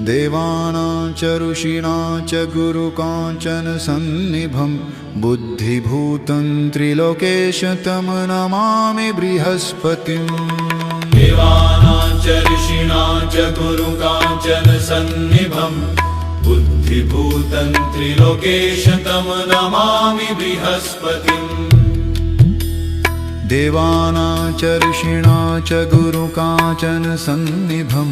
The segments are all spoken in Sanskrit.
देवानां च ऋषीणां च गुरुकाञ्चन सन्निभं बुद्धिभूतं त्रिलोकेश तं नमामि बृहस्पतिं देवानां च ऋषीणां च गुरुकाञ्चन सन्निभं बुद्धिभूतं त्रिलोकेश तं नमामि बृहस्पतिं देवानां च ऋषीणां च गुरुकाञ्चन सन्निभं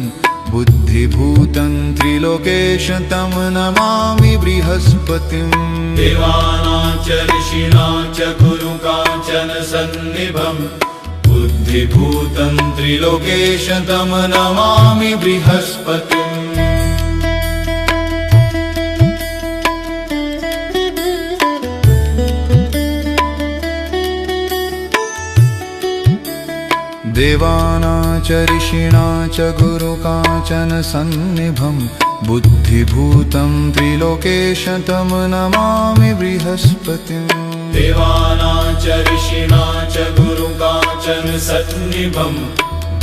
बुद्धिभूतं त्रिलोकेश तं नमामि बृहस्पतिं देवानां च ऋषीणां च गुरुकाञ्चन सन्निभं बुद्धिभूतं त्रिलोकेश तं नमामि बृहस्पतिं देवानां च ऋषीणां च गुरुकाञ्चन सन्निभं बुद्धिभूतं त्रिलोकेश तं नमामि बृहस्पतिं देवानां च ऋषीणां च गुरुकाञ्चन सन्निभं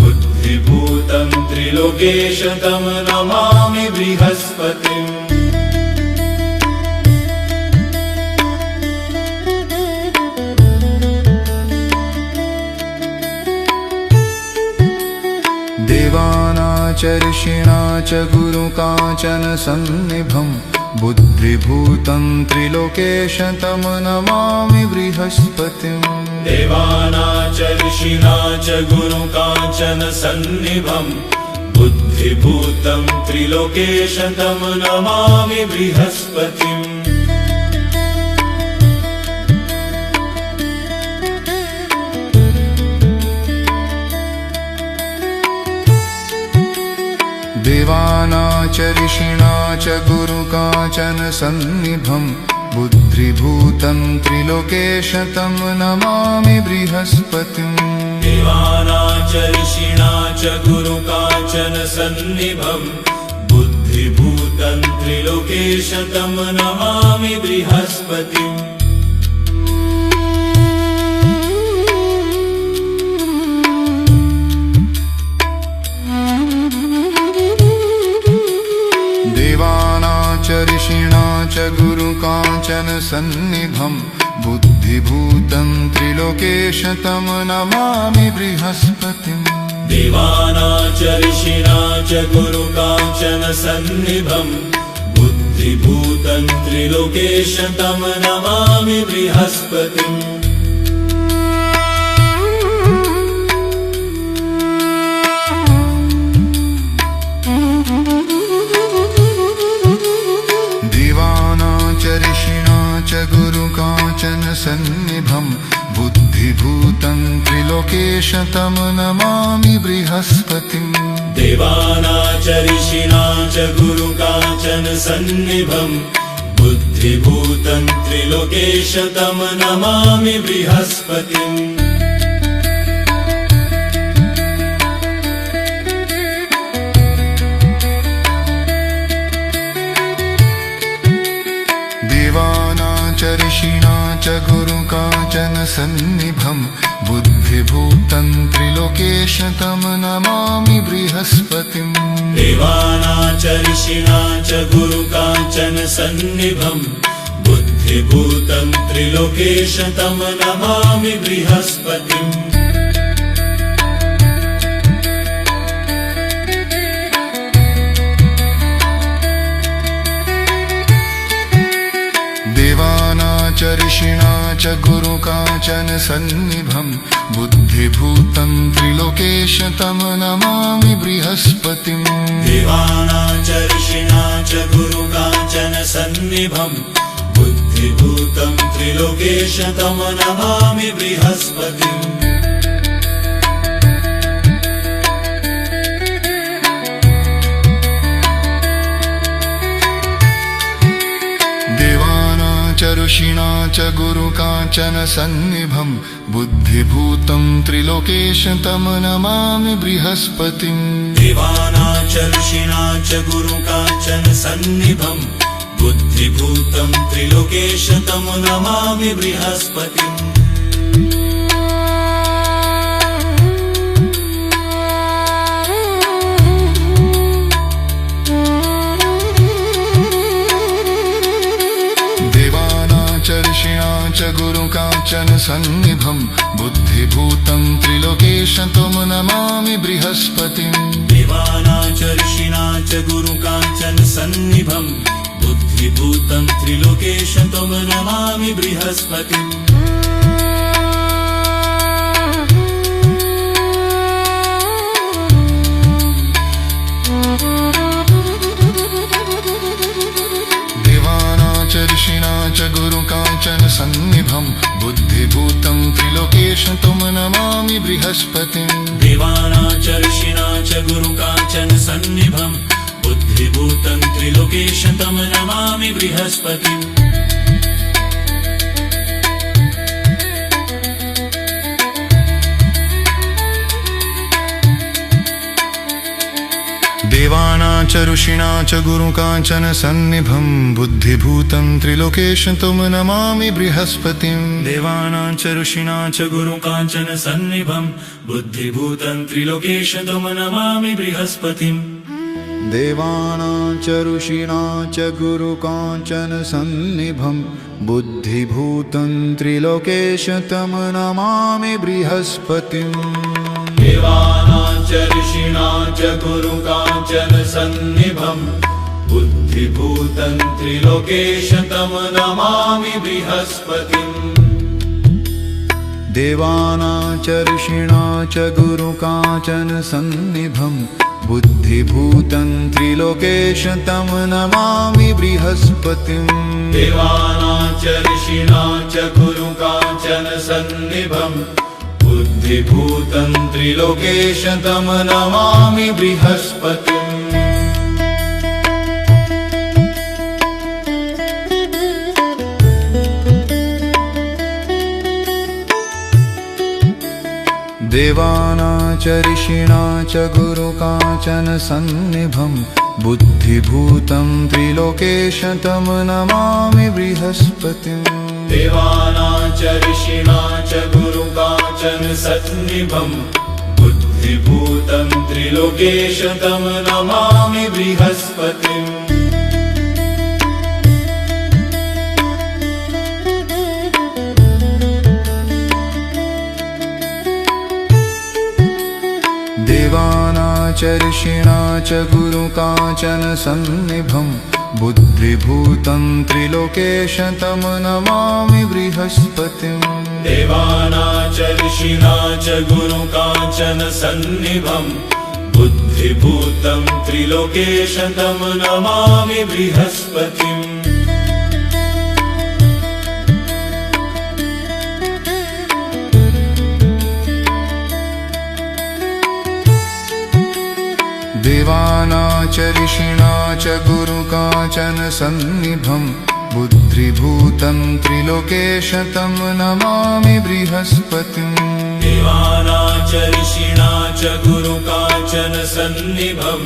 बुद्धिभूतं त्रिलोकेश तं नमामि बृहस्पतिं देवानां च ऋषीणां च गुरुकाञ्चन सन्निभं बुद्धिभूतं त्रिलोकेश तं नमामि बृहस्पतिं देवानां च ऋषीणां च गुरुकाञ्चन सन्निभं बुद्धिभूतं त्रिलोकेश तं नमामि बृहस्पतिं देवानां च ऋषीणां च गुरुकाञ्चन सन्निभं बुद्धिभूतं त्रिलोकेश तं नमामि बृहस्पतिं देवानां च ऋषीणां च गुरुकाञ्चन सन्निभं बुद्धिभूतं त्रिलोकेश तं नमामि बृहस्पतिं देवानां च ऋषीणां च गुरुकाञ्चन सन्निभं बुद्धिभूतं त्रिलोकेश तं नमामि बृहस्पतिं देवानां च ऋषीणां च गुरुकाञ्चन सन्निभं बुद्धिभूतं त्रिलोकेश तं नमामि बृहस्पतिं देवानां च ऋषीणां च गुरुकाञ्चन सन्निभं बुद्धिभूतं त्रिलोकेश तं नमामि बृहस्पतिं देवानां च ऋषीणां च गुरुकाञ्चन सन्निभं बुद्धिभूतं त्रिलोकेश तं नमामि बृहस्पतिं देवानां च ऋषीणां च गुरुकाञ्चन सन्निभं बुद्धिभूतं त्रिलोकेश तं नमामि बृहस्पतिं देवानां च ऋषीणां च गुरुकाञ्चन सन्निभं बुद्धिभूतं त्रिलोकेश तं नमामि बृहस्पतिं देवानां च ऋषीणां च गुरुकाञ्चन सन्निभं बुद्धिभूतं त्रिलोकेश तं नमामि बृहस्पतिं देवानां च ऋषीणां च गुरुकाञ्चन सन्निभं बुद्धिभूतं त्रिलोकेश तं नमामि बृहस्पतिं देवानां च ऋषीणां च गुरुकाञ्चन सन्निभं बुद्धिभूतं त्रिलोकेश तं नमामि बृहस्पतिं देवानां च ऋषीणां च गुरुकाञ्चन सन्निभं बुद्धिभूतं त्रिलोकेश तं नमामि बृहस्पतिं गुरु काञ्चन सन्निभं बुद्धिभूतं त्रिलोकेश तं नमामि बृहस्पतिम् देवानां च ऋषीणां च गुरु काञ्चन सन्निभं बुद्धिभूतं त्रिलोकेश तं नमामि बृहस्पतिम् देवानां च ऋषीणां च गुरु काञ्चन सन्निभं बुद्धिभूतं त्रिलोकेश तं नमामि बृहस्पतिम् देवानां च ऋषीणां च गुरु काञ्चन सन्निभं बुद्धिभूतं त्रिलोकेश तं नमामि बृहस्पतिम् देवानां च ऋषीणां च गुरु काञ्चन सन्निभं बुद्धिभूतं त्रिलोकेश तं नमामि बृहस्पतिम् देवानां च ऋषीणां च गुरु काञ्चन सन्निभं बुद्धिभूतं त्रिलोकेश तं नमामि बृहस्पतिम् देवानां च ऋषीणां च गुरु काञ्चन सन्निभं बुद्धिभूतं त्रिलोकेश तं नमामि बृहस्पतिम् देवानां च ऋषीणां च गुरु काञ्चन सन्निभं बुद्धिभूतं त्रिलोकेश तं नमामि बृहस्पतिम् देवानां च ऋषीणां च गुरु काञ्चन सन्निभं बुद्धिभूतं त्रिलोकेश तं नमामि बृहस्पतिम् देवानां च ऋषीणां च गुरु काञ्चन सन्निभं बुद्धिभूतं त्रिलोकेश तं नमामि बृहस्पतिम् देवानां च ऋषीणां च गुरु काञ्चन सन्निभं बुद्धिभूतं त्रिलोकेश तं नमामि बृहस्पतिम् देवानां च ऋषीणां च गुरु काञ्चन सन्निभं बुद्धिभूतं त्रिलोकेश तं नमामि बृहस्पतिम् देवानां च ऋषीणां च गुरु काञ्चन सन्निभं बुद्धिभूतं त्रिलोकेश तं नमामि बृहस्पतिम् देवानां च ऋषीणां च गुरु काञ्चन सन्निभं बुद्धिभूतं त्रिलोकेश तं नमामि बृहस्पतिम् देवानां च ऋषीणां च गुरु काञ्चन सन्निभं बुद्धिभूतं त्रिलोकेश तं नमामि बृहस्पतिम् देवानां च ऋषीणां च गुरु काञ्चन सन्निभं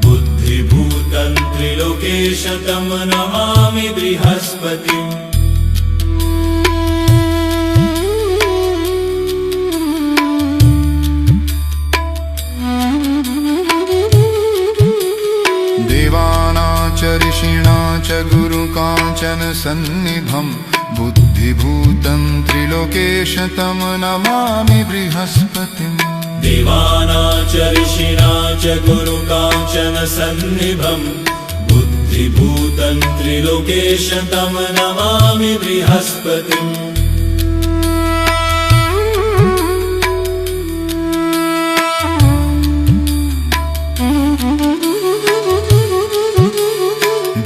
बुद्धिभूतं त्रिलोकेश तं नमामि बृहस्पतिम् देवानां च ऋषीणां च गुरु काञ्चन सन्निभं बुद्धिभूतं त्रिलोकेश तं नमामि बृहस्पतिम् देवानां च ऋषीणां च गुरु काञ्चन सन्निभं बुद्धिभूतं त्रिलोकेश तं नमामि बृहस्पतिम्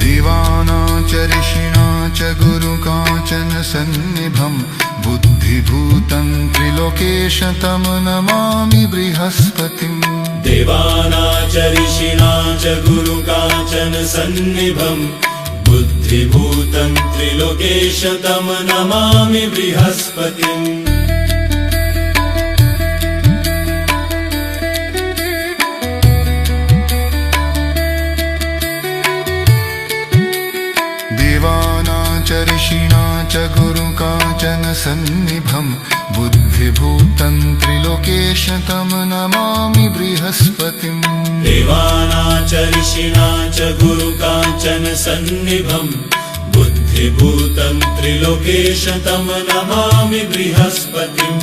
देवानां च ऋषीणां च गुरु काञ्चन सन्निभं बुद्धिभूतं त्रिलोकेश तं नमामि बृहस्पतिम् देवानां च ऋषीणां च गुरु काञ्चन सन्निभं बुद्धिभूतं त्रिलोकेश तं नमामि बृहस्पतिम् देवानां च ऋषीणां च गुरु काञ्चन सन्निभं बुद्धिभूतं त्रिलोकेश तं नमामि बृहस्पतिम् देवानां च ऋषीणां च गुरु काञ्चन सन्निभं बुद्धिभूतं बुद्धिभूतं त्रिलोकेश तं नमामि बृहस्पतिम्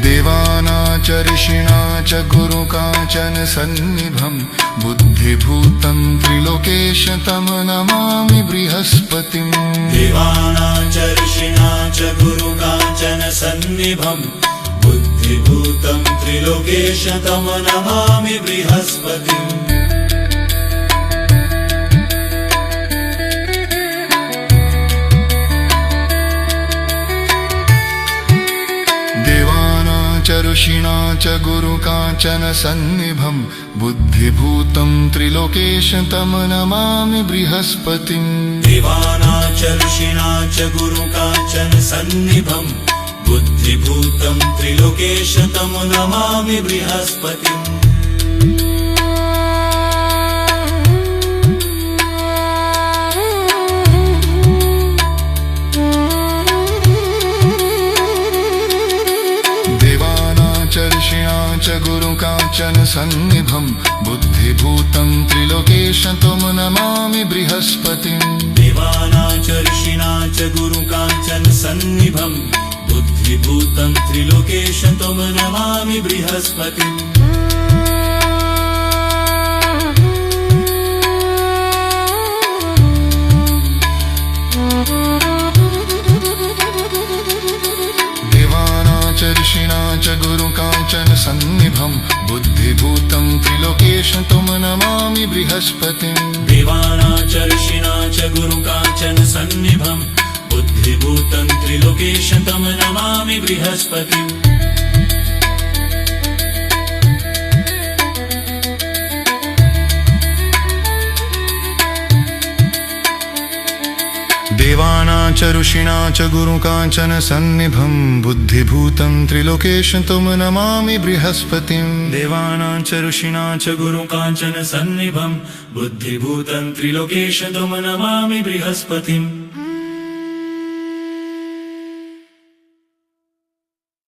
देवानाच ऋषिणाच गुरुकाञ्चन सन्निभं बुद्धिभूतं त्रिलोकेश तं नमामि बृहस्पतिम् देवानां च ऋषीणां च गुरुकाञ्चन सन्निभं बुद्धिभूतं त्रिलोकेश तं नमामि बृहस्पतिम् देवानां च ऋषिणां च गुरुकाञ्चन सन्निभं बुद्धिभूतं त्रिलोकेश तं नमामि बृहस्पतिम् देवानां च ऋषीणां च गुरुकाञ्चन सन्निभं बुद्धिभूतं त्रिलोकेश तं नमामि बृहस्पतिम् ऋषिणां च गुरुकाञ्चन सन्निभं बुद्धिभूतं त्रिलोकेश तं नमामि बृहस्पतिम् देवानां च ऋषीणां च गुरुकाञ्चन सन्निभं बुद्धिभूतं त्रिलोकेश तं नमामि बृहस्पतिम् ऋषिणां च गुरुकाञ्चन सन्निभं बुद्धिभूतं त्रिलोकेश तं नमामि बृहस्पतिम् देवानां च ऋषीणां च गुरुकाञ्चन सन्निभं बुद्धिभूतं त्रिलोकेश तं नमामि बृहस्पतिम् देवानां च ऋषिणां च गुरुकाञ्चन सन्निभं बुद्धिभूतं त्रिलोकेश तं नमामि बृहस्पतिम् देवानां च ऋषीणां च गुरुकाञ्चन सन्निभं बुद्धिभूतं त्रिलोकेश तं नमामि बृहस्पतिम्